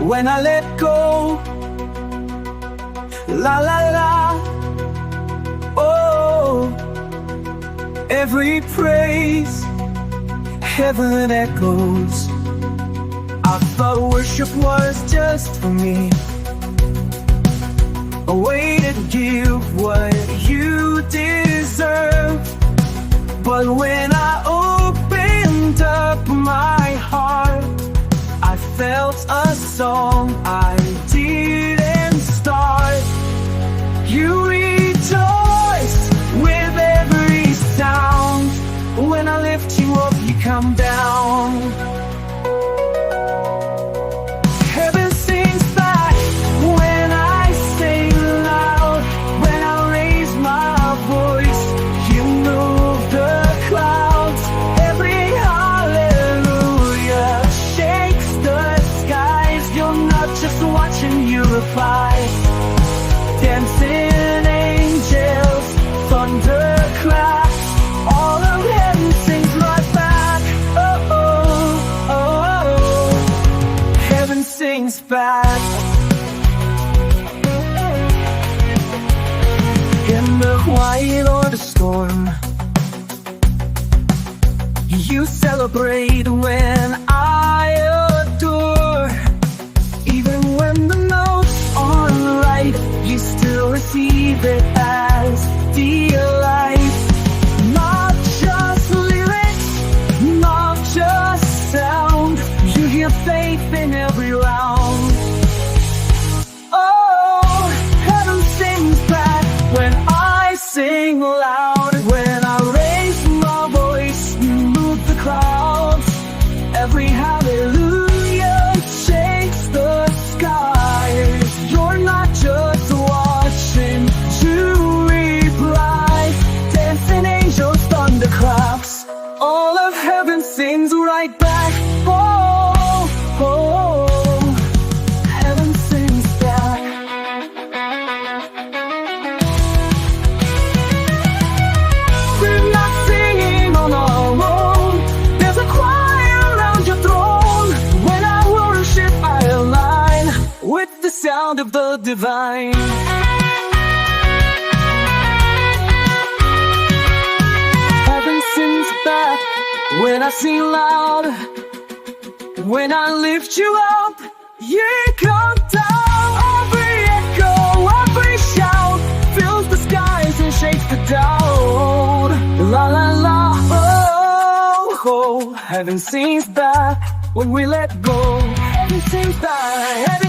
when I let go. La la la, oh, every praise, heaven echoes. I thought worship was just for me, a way to give what you deserve. But when I opened up my heart, I felt a song I didn't start. You rejoice with every sound. When I lift you up, you come down. Heaven sings back when I sing loud. When I raise my voice, you move the clouds. Every hallelujah shakes the skies. You're not just watching, you reply. Dancing angels, thunder claps, all of heaven sings right back. Oh, oh, oh, oh. Heaven sings back. In the quiet or the storm, you celebrate when I adore. Even when the notes aren't right, you still receive it as delight. Not just lyrics, not just sound, you hear faith in every round. Oh, heaven sings back when I sing loud. When I raise my voice, you move the clouds. Every hallelujah shakes the skies. You're not just watching, you reply. Dancing angels, thunder claps, all of heaven sings right back. Oh, oh, oh. Heaven sings back. We're not singing on our own. There's a choir around your throne. When I worship, I align with the sound of the divine. Heaven sings back when I sing loud. When I lift you up, you come down. Every echo, every shout fills the skies and shakes the doubt. La la la, oh, oh. Heaven sings back when we let go. Heaven sings back.